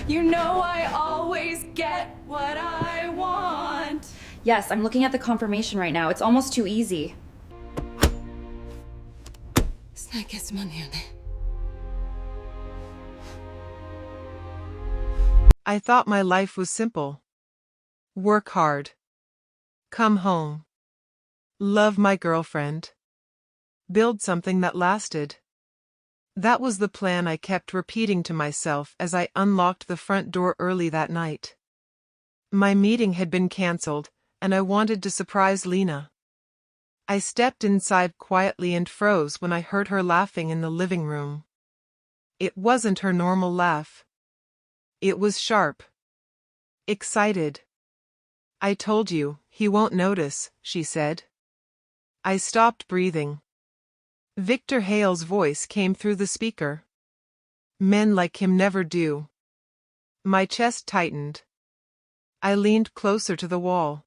You know I always get what I want. Yes, I'm looking at the confirmation right now. It's almost too easy. I thought my life was simple. Work hard. Come home. Love my girlfriend. Build something that lasted. That was the plan I kept repeating to myself as I unlocked the front door early that night. My meeting had been cancelled, and I wanted to surprise Lena. I stepped inside quietly and froze when I heard her laughing in the living room. It wasn't her normal laugh. It was sharp. Excited. I told you, he won't notice, she said. I stopped breathing. Victor Hale's voice came through the speaker. Men like him never do. My chest tightened. I leaned closer to the wall.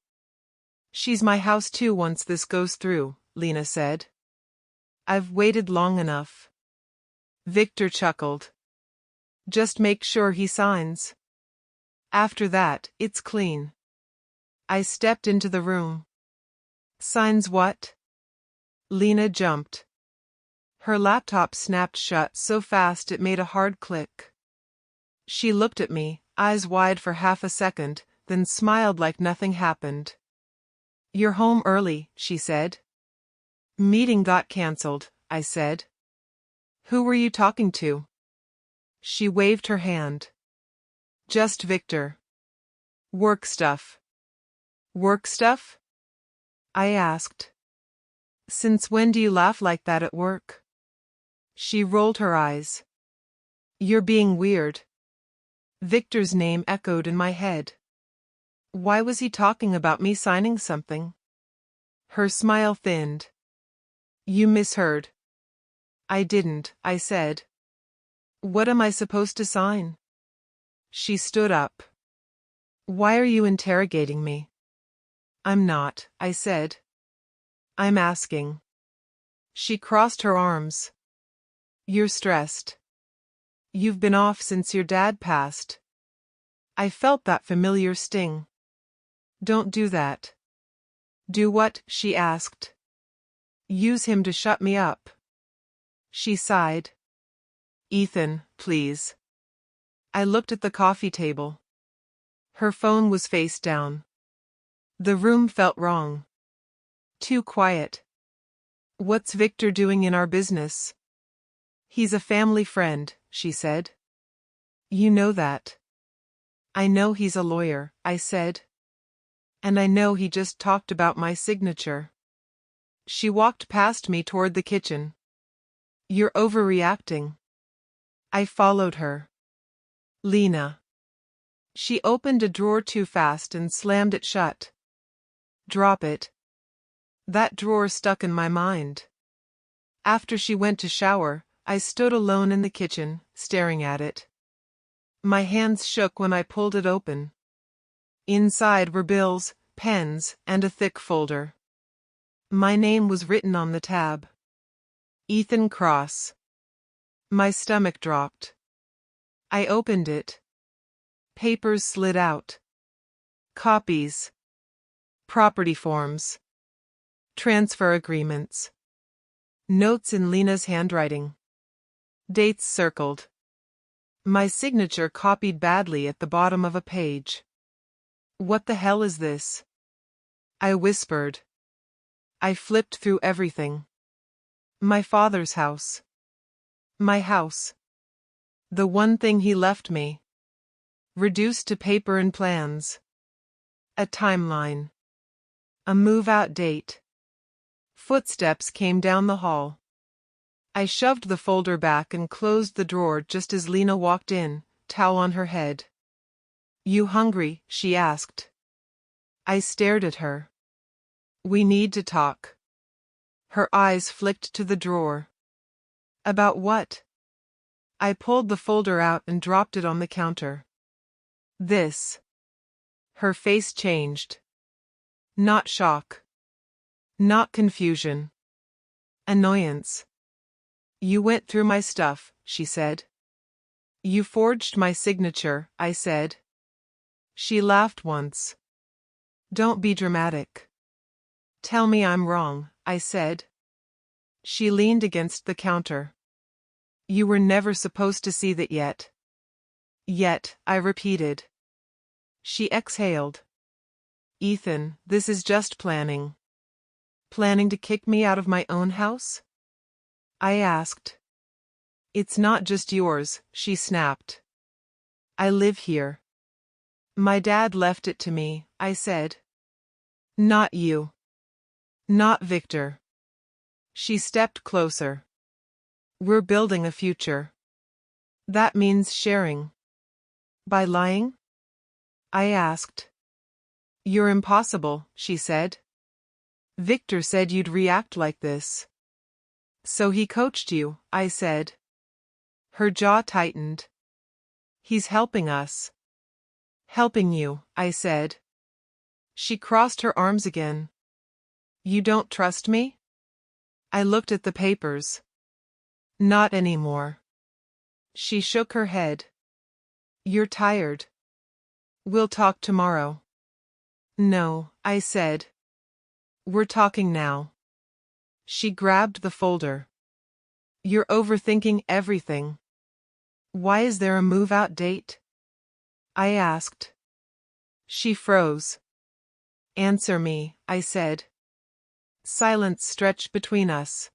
She's my house too once this goes through, Lena said. I've waited long enough. Victor chuckled. Just make sure he signs. After that, it's clean. I stepped into the room. Signs what? Lena jumped. Her laptop snapped shut so fast it made a hard click. She looked at me, eyes wide for half a second, then smiled like nothing happened. You're home early, she said. Meeting got cancelled, I said. Who were you talking to? She waved her hand. Just Victor. Work stuff. Work stuff? I asked. Since when do you laugh like that at work? She rolled her eyes. You're being weird. Victor's name echoed in my head. Why was he talking about me signing something? Her smile thinned. You misheard. I didn't, I said. What am I supposed to sign? She stood up. Why are you interrogating me? I'm not, I said. I'm asking. She crossed her arms. You're stressed. You've been off since your dad passed. I felt that familiar sting. Don't do that. Do what? She asked. Use him to shut me up. She sighed. Ethan, please. I looked at the coffee table. Her phone was face down. The room felt wrong. Too quiet. What's Victor doing in our business? He's a family friend, she said. You know that. I know he's a lawyer, I said. And I know he just talked about my signature. She walked past me toward the kitchen. You're overreacting. I followed her. Lena. She opened a drawer too fast and slammed it shut. Drop it. That drawer stuck in my mind. After she went to shower, I stood alone in the kitchen, staring at it. My hands shook when I pulled it open. Inside were bills, pens, and a thick folder. My name was written on the tab. Ethan Cross. My stomach dropped. I opened it. Papers slid out. Copies. Property forms. Transfer agreements. Notes in Lena's handwriting. Dates circled. My signature copied badly at the bottom of a page. What the hell is this? I whispered. I flipped through everything. My father's house. My house. The one thing he left me. Reduced to paper and plans. A timeline. A move-out date. Footsteps came down the hall. I shoved the folder back and closed the drawer just as Lena walked in, towel on her head. You hungry? She asked. I stared at her. We need to talk. Her eyes flicked to the drawer. About what? I pulled the folder out and dropped it on the counter. This. Her face changed. Not shock. Not confusion. Annoyance. You went through my stuff, she said. You forged my signature, I said. She laughed once. Don't be dramatic. Tell me I'm wrong, I said. She leaned against the counter. You were never supposed to see that yet. Yet, I repeated. She exhaled. Ethan, this is just planning. Planning to kick me out of my own house? I asked. It's not just yours, she snapped. I live here. My dad left it to me, I said. Not you. Not Victor. She stepped closer. We're building a future. That means sharing. By lying? I asked. You're impossible, she said. Victor said you'd react like this. So he coached you, I said. Her jaw tightened. He's helping us. Helping you, I said. She crossed her arms again. You don't trust me? I looked at the papers. Not anymore. She shook her head. You're tired. We'll talk tomorrow. No, I said. We're talking now. She grabbed the folder. You're overthinking everything. Why is there a move-out date? I asked. She froze. Answer me, I said. Silence stretched between us.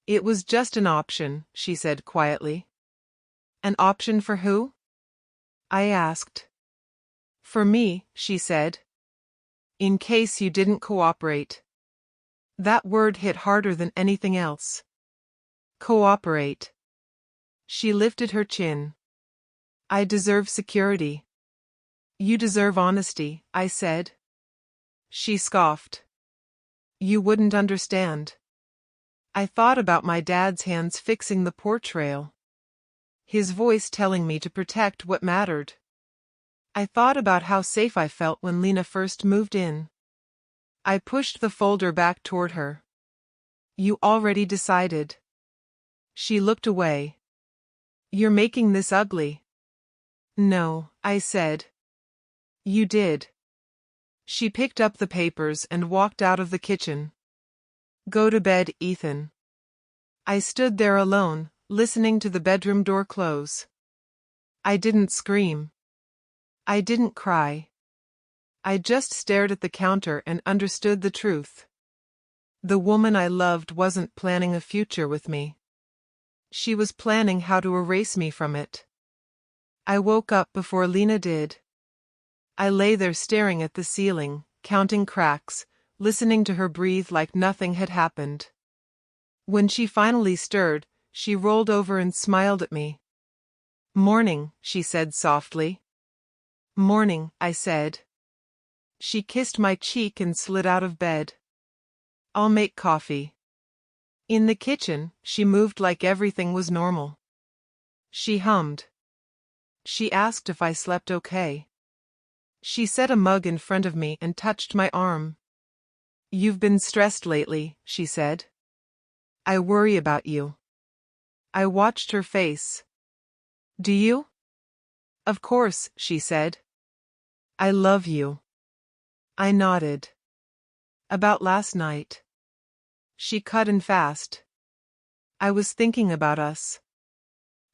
It was just an option, she said quietly. An option for who? I asked. For me, she said. In case you didn't cooperate. That word hit harder than anything else. Cooperate. She lifted her chin. I deserve security. You deserve honesty, I said. She scoffed. You wouldn't understand. I thought about my dad's hands fixing the porch rail. His voice telling me to protect what mattered. I thought about how safe I felt when Lena first moved in. I pushed the folder back toward her. You already decided. She looked away. You're making this ugly. No, I said. You did. She picked up the papers and walked out of the kitchen. Go to bed, Ethan. I stood there alone, listening to the bedroom door close. I didn't scream. I didn't cry. I just stared at the counter and understood the truth. The woman I loved wasn't planning a future with me. She was planning how to erase me from it. I woke up before Lena did. I lay there staring at the ceiling, counting cracks, listening to her breathe like nothing had happened. When she finally stirred, she rolled over and smiled at me. Morning, she said softly. Morning, I said. She kissed my cheek and slid out of bed. I'll make coffee. In the kitchen, she moved like everything was normal. She hummed. She asked if I slept okay. She set a mug in front of me and touched my arm. You've been stressed lately, she said. I worry about you. I watched her face. Do you? Of course, she said. I love you. I nodded. About last night. She cut in fast. I was thinking about us.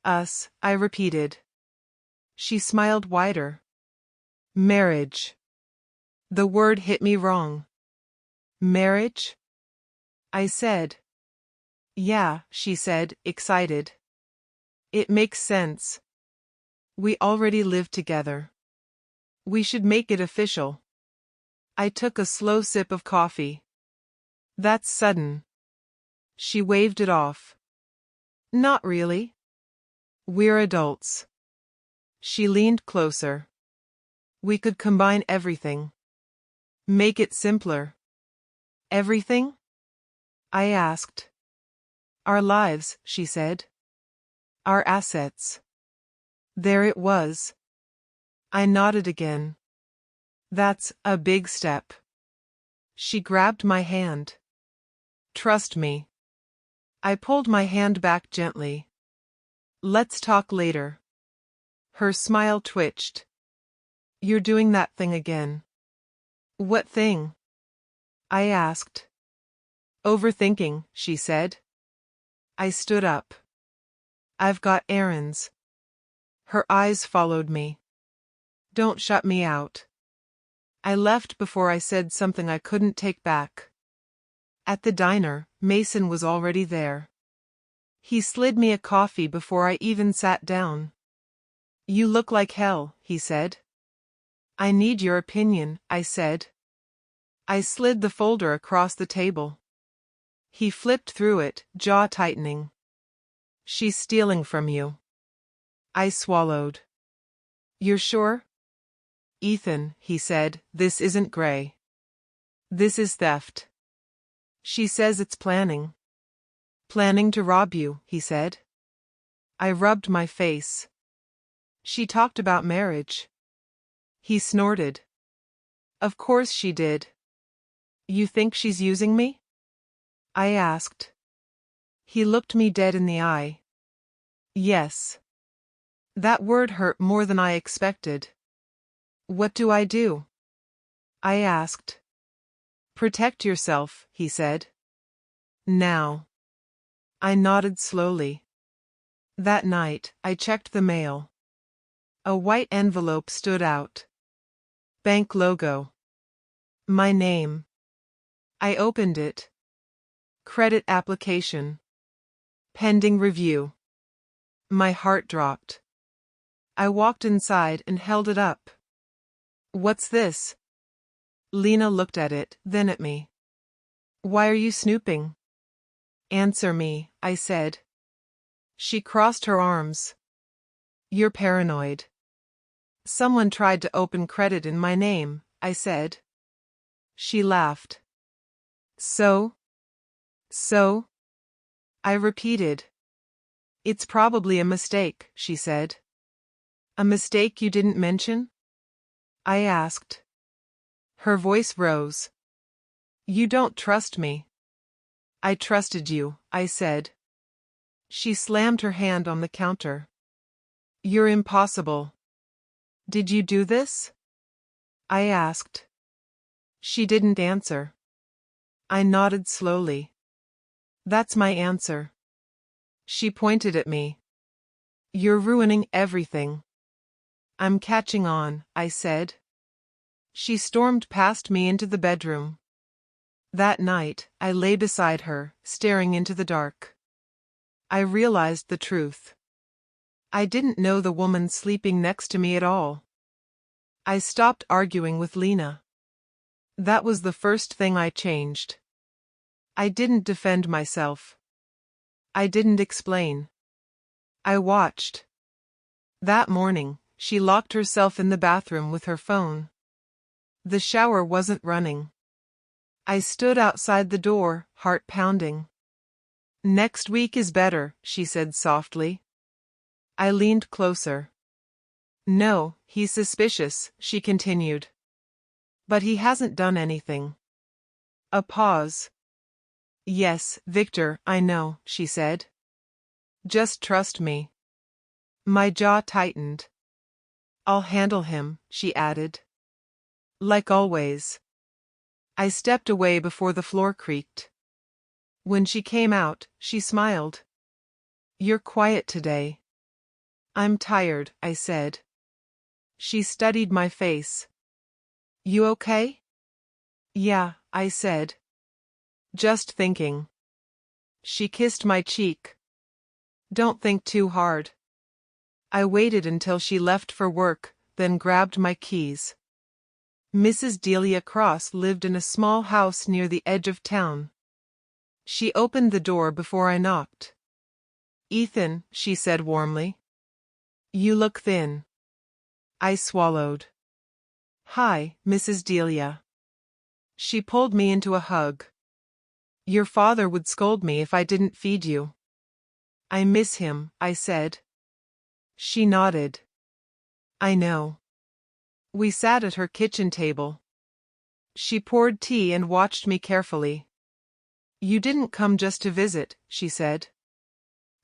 Us, I repeated. She smiled wider. Marriage. The word hit me wrong. Marriage? I said. Yeah, she said, excited. It makes sense. We already live together. We should make it official. I took a slow sip of coffee. That's sudden. She waved it off. Not really. We're adults. She leaned closer. We could combine everything. Make it simpler. Everything? I asked. Our lives, she said. Our assets. There it was. I nodded again. That's a big step. She grabbed my hand. Trust me. I pulled my hand back gently. Let's talk later. Her smile twitched. You're doing that thing again. What thing? I asked. Overthinking, she said. I stood up. I've got errands. Her eyes followed me. Don't shut me out. I left before I said something I couldn't take back. At the diner, Mason was already there. He slid me a coffee before I even sat down. You look like hell, he said. I need your opinion, I said. I slid the folder across the table. He flipped through it, jaw tightening. She's stealing from you. I swallowed. You're sure? Ethan, he said, this isn't gray. This is theft. She says it's planning. Planning to rob you, he said. I rubbed my face. She talked about marriage. He snorted. Of course she did. You think she's using me? I asked. He looked me dead in the eye. Yes. That word hurt more than I expected. What do I do? I asked. Protect yourself, he said. Now. I nodded slowly. That night, I checked the mail. A white envelope stood out. Bank logo. My name. I opened it. Credit application. Pending review. My heart dropped. I walked inside and held it up. What's this? Lena looked at it, then at me. Why are you snooping? Answer me, I said. She crossed her arms. You're paranoid. Someone tried to open credit in my name, I said. She laughed. So? So? I repeated. It's probably a mistake, she said. A mistake you didn't mention? I asked. Her voice rose. You don't trust me. I trusted you, I said. She slammed her hand on the counter. You're impossible. Did you do this? I asked. She didn't answer. I nodded slowly. That's my answer. She pointed at me. You're ruining everything. I'm catching on, I said. She stormed past me into the bedroom. That night, I lay beside her, staring into the dark. I realized the truth. I didn't know the woman sleeping next to me at all. I stopped arguing with Lena. That was the first thing I changed. I didn't defend myself. I didn't explain. I watched. That morning, she locked herself in the bathroom with her phone. The shower wasn't running. I stood outside the door, heart pounding. Next week is better, she said softly. I leaned closer. No, he's suspicious, she continued. But he hasn't done anything. A pause. Yes, Victor, I know, she said. Just trust me. My jaw tightened. I'll handle him, she added. Like always. I stepped away before the floor creaked. When she came out, she smiled. You're quiet today. I'm tired, I said. She studied my face. You okay? Yeah, I said. Just thinking. She kissed my cheek. Don't think too hard. I waited until she left for work, then grabbed my keys. Mrs. Delia Cross lived in a small house near the edge of town. She opened the door before I knocked. Ethan, she said warmly. You look thin. I swallowed. Hi, Mrs. Delia. She pulled me into a hug. Your father would scold me if I didn't feed you. I miss him, I said. She nodded. I know. We sat at her kitchen table. She poured tea and watched me carefully. You didn't come just to visit, she said.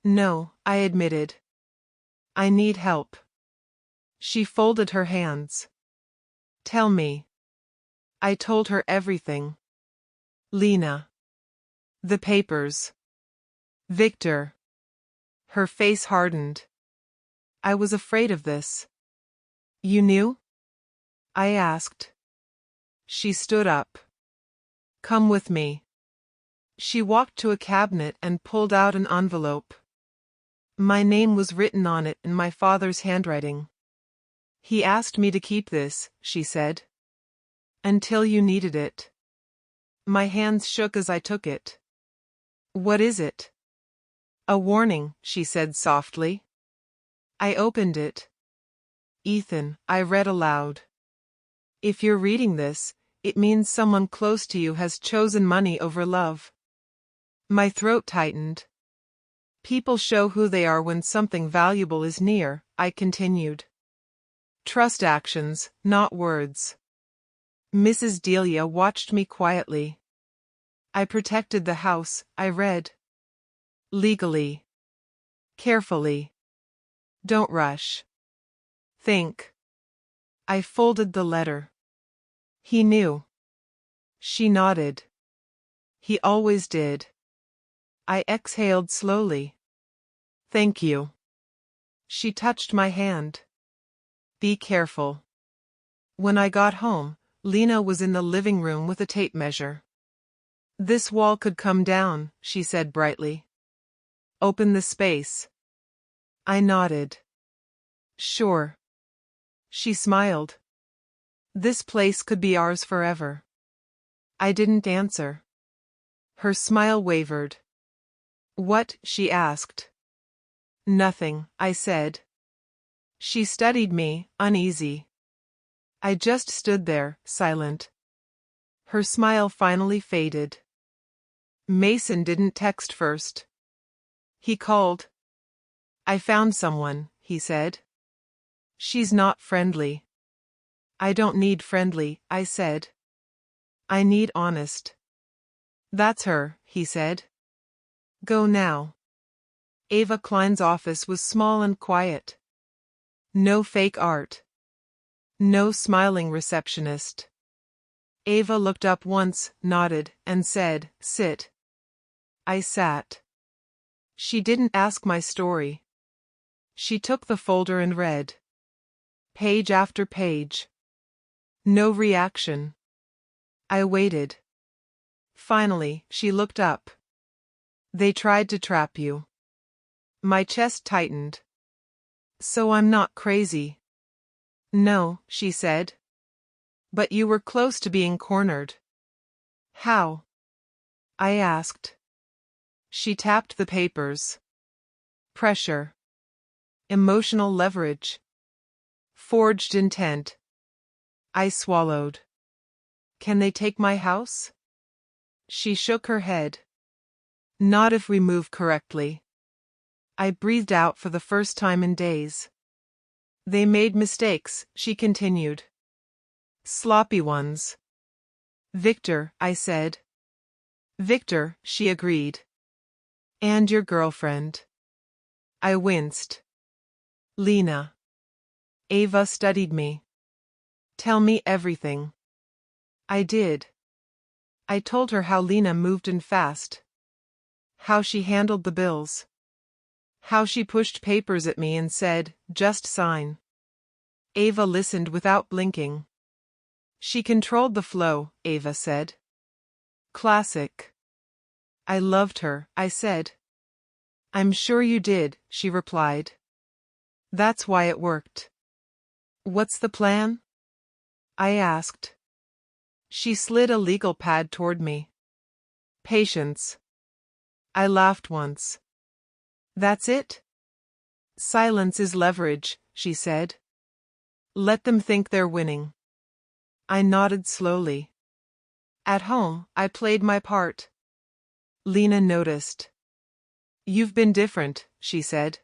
No, I admitted. I need help. She folded her hands. Tell me. I told her everything. Lena. The papers. Victor. Her face hardened. I was afraid of this. You knew? I asked. She stood up. Come with me. She walked to a cabinet and pulled out an envelope. My name was written on it in my father's handwriting. He asked me to keep this, she said. Until you needed it. My hands shook as I took it. What is it? A warning, she said softly. I opened it. Ethan, I read aloud. If you're reading this, it means someone close to you has chosen money over love. My throat tightened. People show who they are when something valuable is near, I continued. Trust actions, not words. Mrs. Delia watched me quietly. I protected the house, I read. Legally. Carefully. Don't rush. Think. I folded the letter. He knew. She nodded. He always did. I exhaled slowly. Thank you. She touched my hand. Be careful. When I got home, Lena was in the living room with a tape measure. This wall could come down, she said brightly. Open the space. I nodded. Sure. She smiled. This place could be ours forever. I didn't answer. Her smile wavered. What? She asked. Nothing, I said. She studied me, uneasy. I just stood there, silent. Her smile finally faded. Mason didn't text first. He called. I found someone, he said. She's not friendly. I don't need friendly, I said. I need honest. That's her, he said. Go now. Ava Klein's office was small and quiet. No fake art. No smiling receptionist. Ava looked up once, nodded, and said, Sit. I sat. She didn't ask my story. She took the folder and read. Page after page. No reaction. I waited. Finally, she looked up. They tried to trap you. My chest tightened. So I'm not crazy. No, she said. But you were close to being cornered. How? I asked. She tapped the papers. Pressure. Emotional leverage. Forged intent. I swallowed. Can they take my house? She shook her head. Not if we move correctly. I breathed out for the first time in days. They made mistakes, she continued. Sloppy ones. Victor, I said. Victor, she agreed. And your girlfriend. I winced. Lena. Ava studied me. Tell me everything. I did. I told her how Lena moved in fast. How she handled the bills. How she pushed papers at me and said, just sign. Ava listened without blinking. She controlled the flow, Ava said. Classic. I loved her, I said. I'm sure you did, she replied. That's why it worked. What's the plan? I asked. She slid a legal pad toward me. Patience. I laughed once. That's it? Silence is leverage, she said. Let them think they're winning. I nodded slowly. At home, I played my part. Lena noticed. You've been different, she said.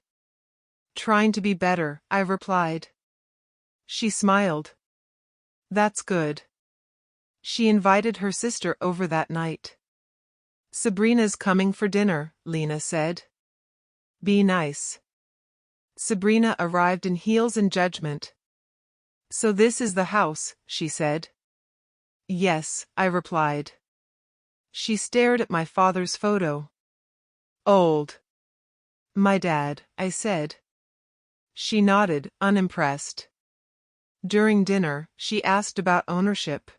Trying to be better, I replied. She smiled. That's good. She invited her sister over that night. Sabrina's coming for dinner, Lena said. Be nice. Sabrina arrived in heels and judgment. So this is the house, she said. Yes, I replied. She stared at my father's photo. Old. My dad, I said. She nodded, unimpressed. During dinner, she asked about ownership.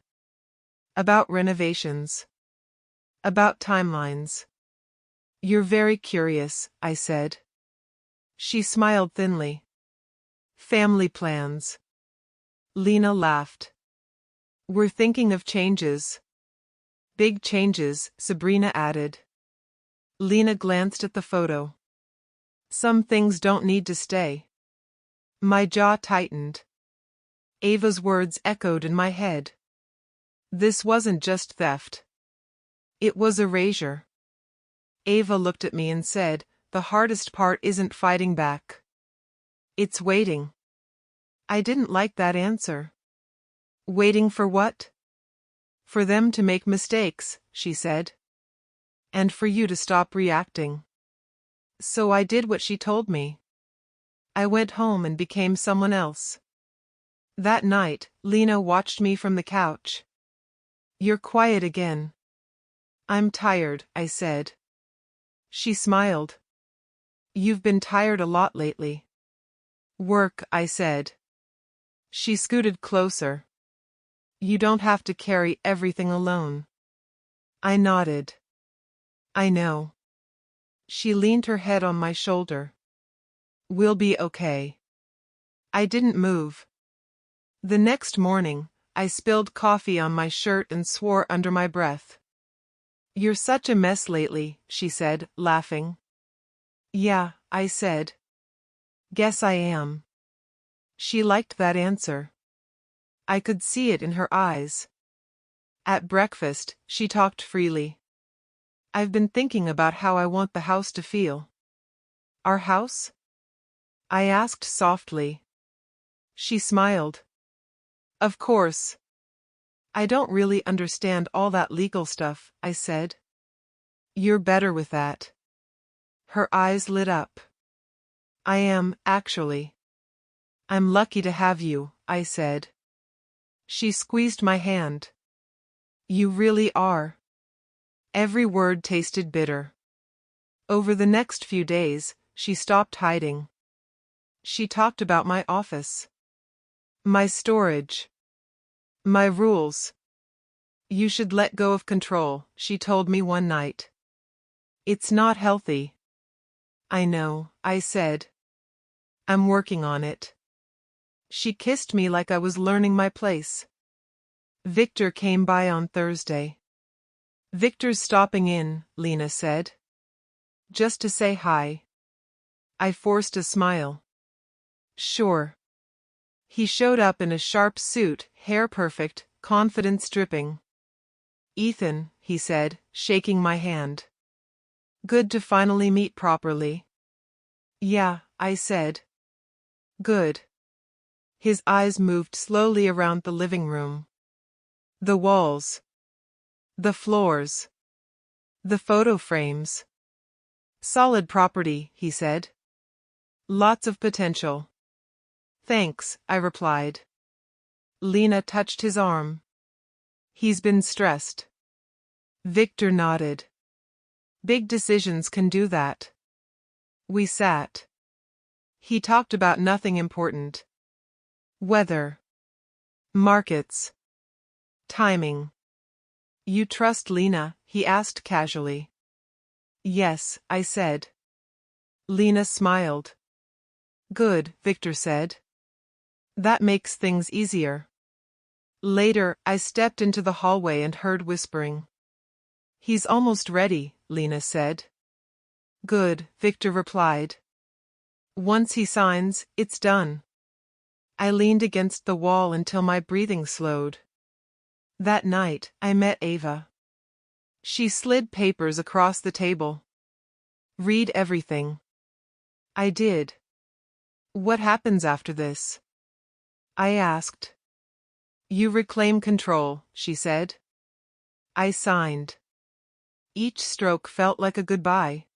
About renovations. About timelines. You're very curious, I said. She smiled thinly. Family plans. Lena laughed. We're thinking of changes. Big changes, Sabrina added. Lena glanced at the photo. Some things don't need to stay. My jaw tightened. Ava's words echoed in my head. This wasn't just theft. It was erasure. Ava looked at me and said, the hardest part isn't fighting back. It's waiting. I didn't like that answer. Waiting for what? For them to make mistakes, she said. And for you to stop reacting. So I did what she told me. I went home and became someone else. That night, Lena watched me from the couch. You're quiet again. I'm tired, I said. She smiled. You've been tired a lot lately. Work, I said. She scooted closer. You don't have to carry everything alone. I nodded. I know. She leaned her head on my shoulder. We'll be okay. I didn't move. The next morning, I spilled coffee on my shirt and swore under my breath. You're such a mess lately, she said, laughing. Yeah, I said. Guess I am. She liked that answer. I could see it in her eyes. At breakfast, she talked freely. I've been thinking about how I want the house to feel. Our house? I asked softly. She smiled. Of course. I don't really understand all that legal stuff, I said. You're better with that. Her eyes lit up. I am, actually. I'm lucky to have you, I said. She squeezed my hand. You really are. Every word tasted bitter. Over the next few days, she stopped hiding. She talked about my office. My storage. My rules. You should let go of control, she told me one night. It's not healthy. I know, I said. I'm working on it. She kissed me like I was learning my place. Victor came by on Thursday. Victor's stopping in, Lena said. Just to say hi. I forced a smile. Sure. He showed up in a sharp suit, hair perfect, confidence dripping. Ethan, he said, shaking my hand. Good to finally meet properly. Yeah, I said. Good. His eyes moved slowly around the living room. The walls. The floors. The photo frames. Solid property, he said. Lots of potential. Thanks, I replied. Lena touched his arm. He's been stressed. Victor nodded. Big decisions can do that. We sat. He talked about nothing important. Weather. Markets. Timing. You trust Lena? He asked casually. Yes, I said. Lena smiled. Good, Victor said. That makes things easier. Later, I stepped into the hallway and heard whispering. He's almost ready, Lena said. Good, Victor replied. Once he signs, it's done. I leaned against the wall until my breathing slowed. That night, I met Ava. She slid papers across the table. Read everything. I did. What happens after this? I asked. You reclaim control, she said. I signed. Each stroke felt like a goodbye.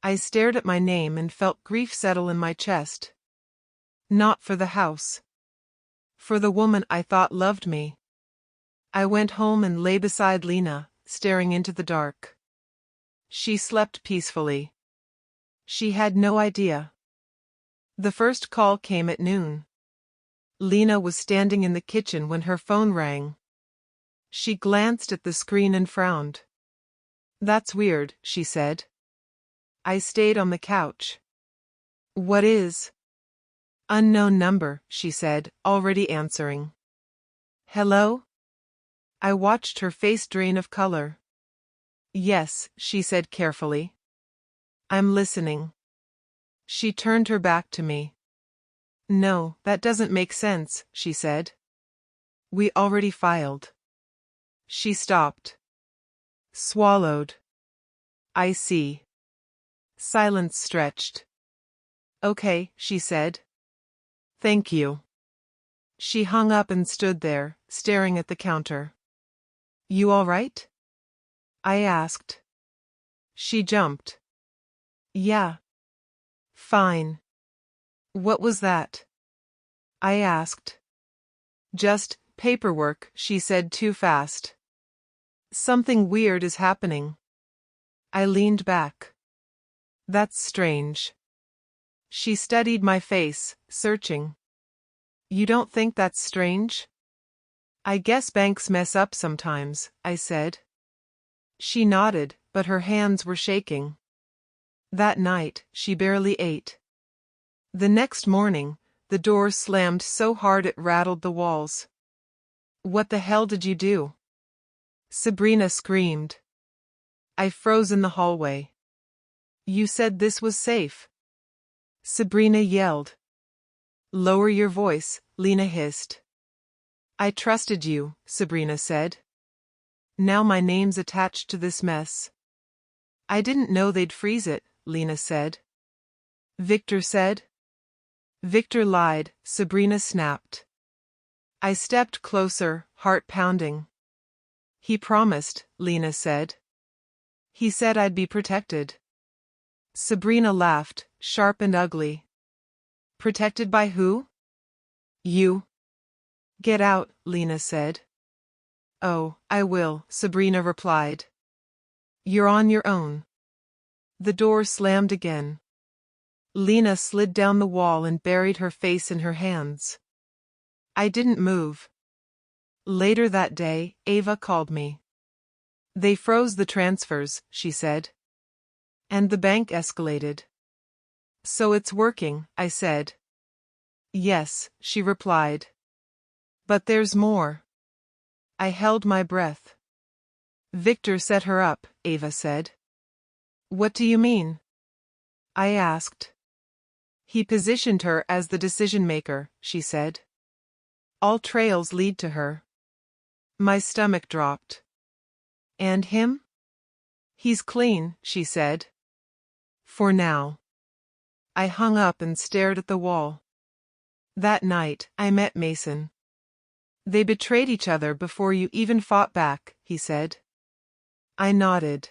I stared at my name and felt grief settle in my chest. Not for the house. For the woman I thought loved me. I went home and lay beside Lena, staring into the dark. She slept peacefully. She had no idea. The first call came at noon. Lena was standing in the kitchen when her phone rang. She glanced at the screen and frowned. "That's weird," she said. I stayed on the couch. "What is?" "Unknown number," she said, already answering. "Hello?" I watched her face drain of color. "Yes," she said carefully. "I'm listening." She turned her back to me. "No, that doesn't make sense," she said. "We already filed." She stopped. Swallowed. "I see." Silence stretched. "Okay," she said. "Thank you." She hung up and stood there, staring at the counter. "You all right?" I asked. She jumped. "Yeah. Fine." "What was that?" I asked. "Just paperwork," she said too fast. "Something weird is happening." I leaned back. "That's strange." She studied my face, searching. "You don't think that's strange?" "I guess banks mess up sometimes," I said. She nodded, but her hands were shaking. That night, she barely ate. The next morning, the door slammed so hard it rattled the walls. "What the hell did you do?" Sabrina screamed. I froze in the hallway. "You said this was safe." Sabrina yelled. "Lower your voice," Lena hissed. "I trusted you," Sabrina said. "Now my name's attached to this mess." "I didn't know they'd freeze it," Lena said. "Victor said?" "Victor lied," Sabrina snapped. I stepped closer, heart pounding. "He promised," Lena said. "He said I'd be protected." Sabrina laughed, sharp and ugly. "Protected by who?" "You." "Get out," Lena said. "Oh, I will," Sabrina replied. "You're on your own." The door slammed again. Lena slid down the wall and buried her face in her hands. I didn't move. Later that day, Ava called me. "They froze the transfers," she said. "And the bank escalated." "So it's working," I said. "Yes," she replied. "But there's more." I held my breath. "Victor set her up," Ava said. "What do you mean?" I asked. "He positioned her as the decision-maker," she said. "All trails lead to her." My stomach dropped. "And him?" "He's clean," she said. "For now." I hung up and stared at the wall. That night, I met Mason. "They betrayed each other before you even fought back," he said. I nodded.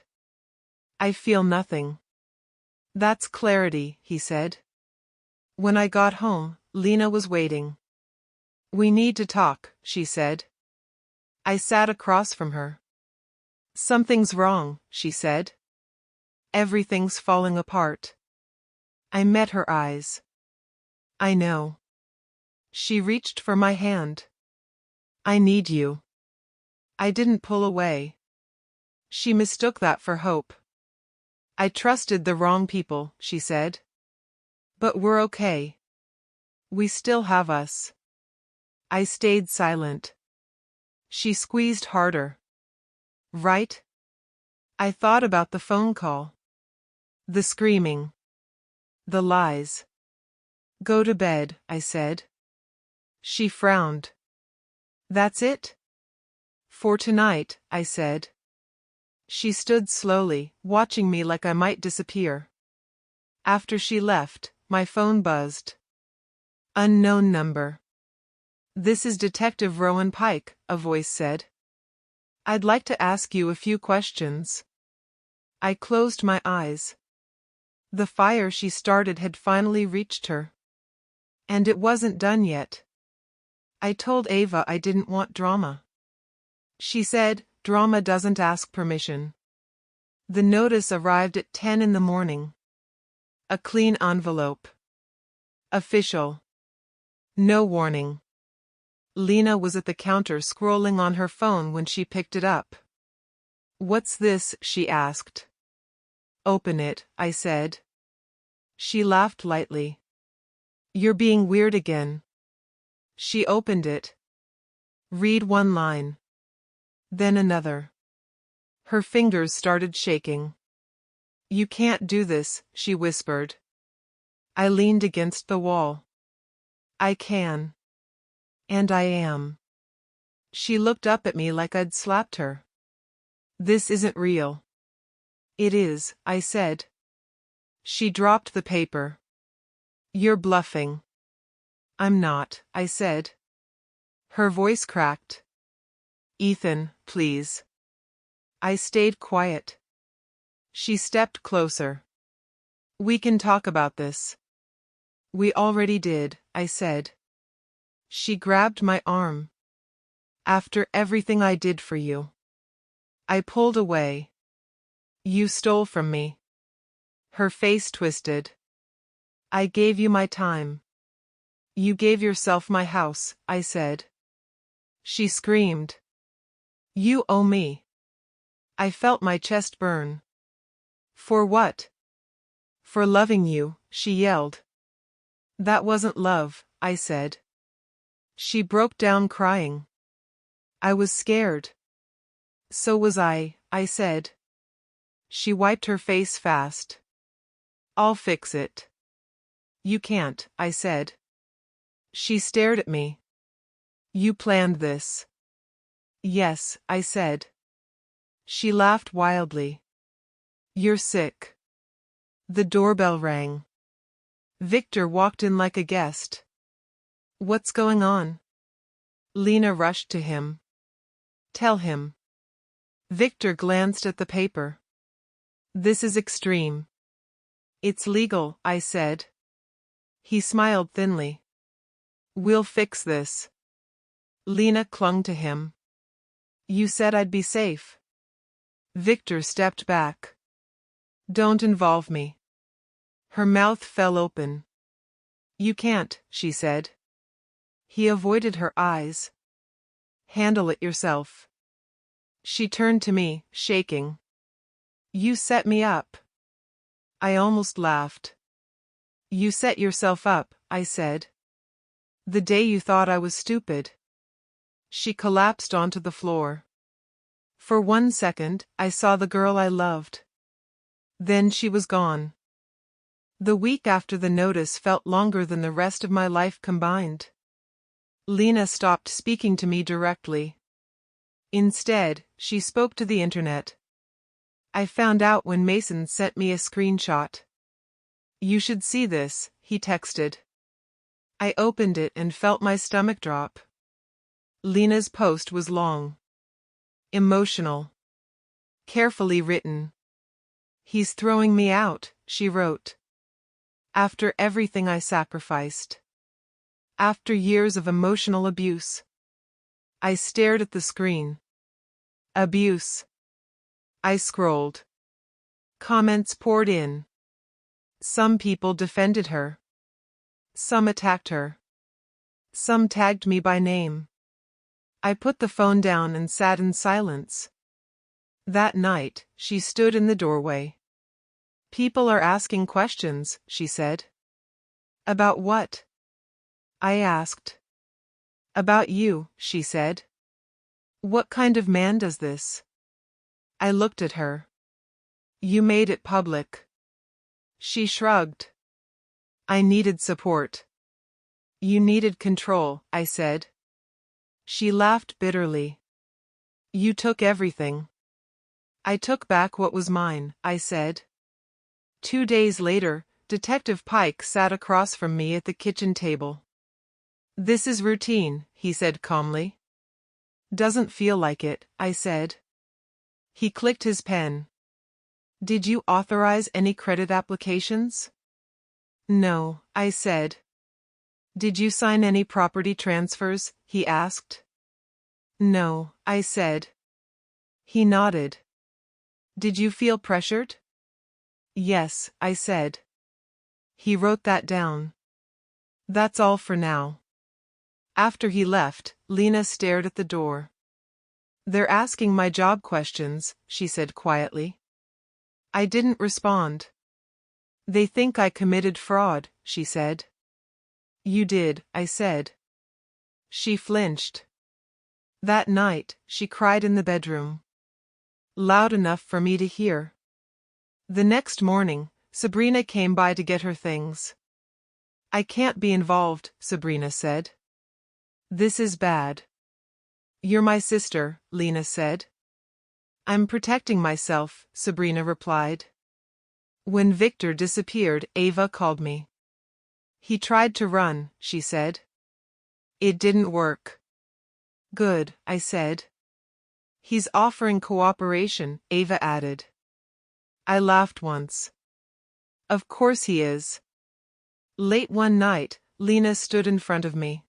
"I feel nothing." "That's clarity," he said. When I got home, Lena was waiting. "We need to talk," she said. I sat across from her. "Something's wrong," she said. "Everything's falling apart." I met her eyes. "I know." She reached for my hand. "I need you." I didn't pull away. She mistook that for hope. "I trusted the wrong people," she said. "But we're okay. We still have us." I stayed silent. She squeezed harder. "Right?" I thought about the phone call. The screaming. The lies. "Go to bed," I said. She frowned. "That's it?" "For tonight," I said. She stood slowly, watching me like I might disappear. After she left, my phone buzzed. Unknown number. "This is Detective Rowan Pike," a voice said. "I'd like to ask you a few questions." I closed my eyes. The fire she started had finally reached her. And it wasn't done yet. I told Ava I didn't want drama. She said, drama doesn't ask permission. The notice arrived at 10 in the morning. A clean envelope. Official. No warning. Lena was at the counter scrolling on her phone when she picked it up. What's this? She asked. Open it, I said. She laughed lightly. You're being weird again. She opened it. Read one line. Then another. Her fingers started shaking. You can't do this, she whispered. I leaned against the wall. I can. And I am. She looked up at me like I'd slapped her. This isn't real. It is, I said. She dropped the paper. You're bluffing. I'm not, I said. Her voice cracked. Ethan, please. I stayed quiet. She stepped closer. We can talk about this. We already did, I said. She grabbed my arm. After everything I did for you. I pulled away. You stole from me. Her face twisted. I gave you my time. You gave yourself my house, I said. She screamed. You owe me. I felt my chest burn. For what? For loving you, she yelled. That wasn't love, I said. She broke down crying. I was scared. So was I said. She wiped her face fast. I'll fix it. You can't, I said. She stared at me. You planned this. Yes, I said. She laughed wildly. You're sick. The doorbell rang. Victor walked in like a guest. What's going on? Lena rushed to him. Tell him. Victor glanced at the paper. This is extreme. It's legal, I said. He smiled thinly. We'll fix this. Lena clung to him. You said I'd be safe. Victor stepped back. Don't involve me. Her mouth fell open. You can't, she said. He avoided her eyes. Handle it yourself. She turned to me, shaking. You set me up. I almost laughed. You set yourself up, I said. The day you thought I was stupid. She collapsed onto the floor. For 1 second, I saw the girl I loved. Then she was gone. The week after the notice felt longer than the rest of my life combined. Lena stopped speaking to me directly. Instead, she spoke to the internet. I found out when Mason sent me a screenshot. You should see this, he texted. I opened it and felt my stomach drop. Lena's post was long. Emotional. Carefully written. He's throwing me out, she wrote. After everything I sacrificed. After years of emotional abuse. I stared at the screen. Abuse. I scrolled. Comments poured in. Some people defended her. Some attacked her. Some tagged me by name. I put the phone down and sat in silence. That night, she stood in the doorway. People are asking questions, she said. About what? I asked. About you, she said. What kind of man does this? I looked at her. You made it public. She shrugged. I needed support. You needed control, I said. She laughed bitterly. You took everything. I took back what was mine, I said. 2 days later, Detective Pike sat across from me at the kitchen table. This is routine, he said calmly. Doesn't feel like it, I said. He clicked his pen. Did you authorize any credit applications? No, I said. Did you sign any property transfers? He asked. No, I said. He nodded. Did you feel pressured? Yes, I said. He wrote that down. That's all for now. After he left, Lena stared at the door. They're asking my job questions, she said quietly. I didn't respond. They think I committed fraud, she said. You did, I said. She flinched. That night, she cried in the bedroom. Loud enough for me to hear. The next morning, Sabrina came by to get her things. I can't be involved, Sabrina said. This is bad. You're my sister, Lena said. I'm protecting myself, Sabrina replied. When Victor disappeared, Ava called me. He tried to run, she said. It didn't work. Good, I said. He's offering cooperation, Ava added. I laughed once. Of course he is. Late one night, Lena stood in front of me.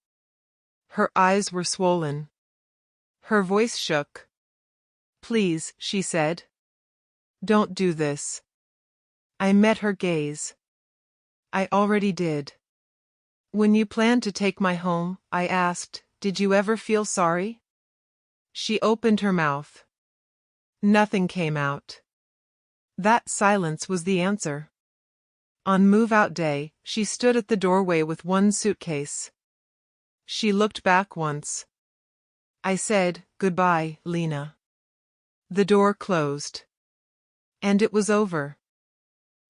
Her eyes were swollen. Her voice shook. Please, she said. Don't do this. I met her gaze. I already did. When you planned to take my home, I asked, did you ever feel sorry? She opened her mouth. Nothing came out. That silence was the answer. On move-out day, she stood at the doorway with one suitcase. She looked back once. I said, goodbye, Lena. The door closed. And it was over.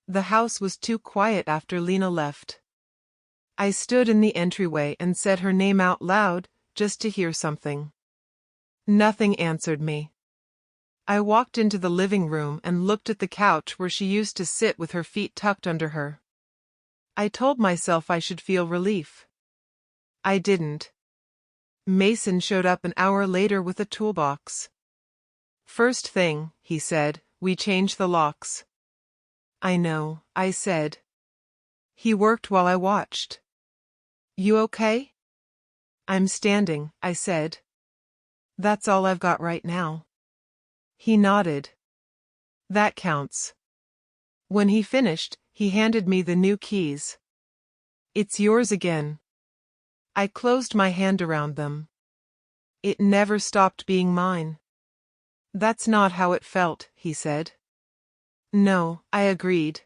The house was too quiet after Lena left. I stood in the entryway and said her name out loud, just to hear something. Nothing answered me. I walked into the living room and looked at the couch where she used to sit with her feet tucked under her. I told myself I should feel relief. I didn't. Mason showed up an hour later with a toolbox. First thing, he said, we changed the locks. I know, I said. He worked while I watched. You okay? I'm standing, I said. That's all I've got right now. He nodded. That counts. When he finished, he handed me the new keys. It's yours again. I closed my hand around them. It never stopped being mine. That's not how it felt, he said. No, I agreed.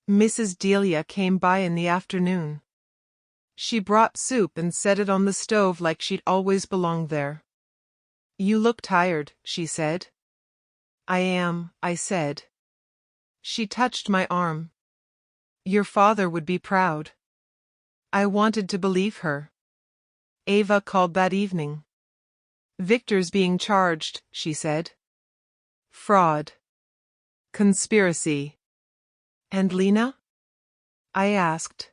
Mrs. Delia came by in the afternoon. She brought soup and set it on the stove like she'd always belonged there. You look tired, she said. I am, I said. She touched my arm. Your father would be proud. I wanted to believe her. Ava called that evening. Victor's being charged, she said. Fraud. Conspiracy. And Lena? I asked.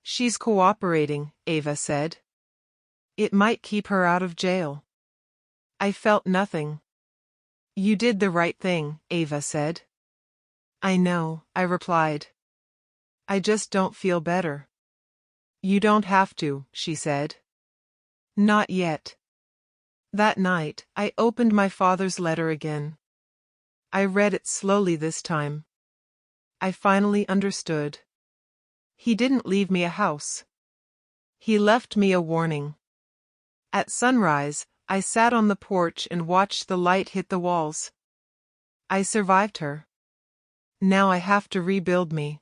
She's cooperating, Ava said. It might keep her out of jail. I felt nothing. You did the right thing, Ava said. I know, I replied. I just don't feel better. You don't have to, she said. Not yet. That night, I opened my father's letter again. I read it slowly this time. I finally understood. He didn't leave me a house. He left me a warning. At sunrise, I sat on the porch and watched the light hit the walls. I survived her. Now I have to rebuild me.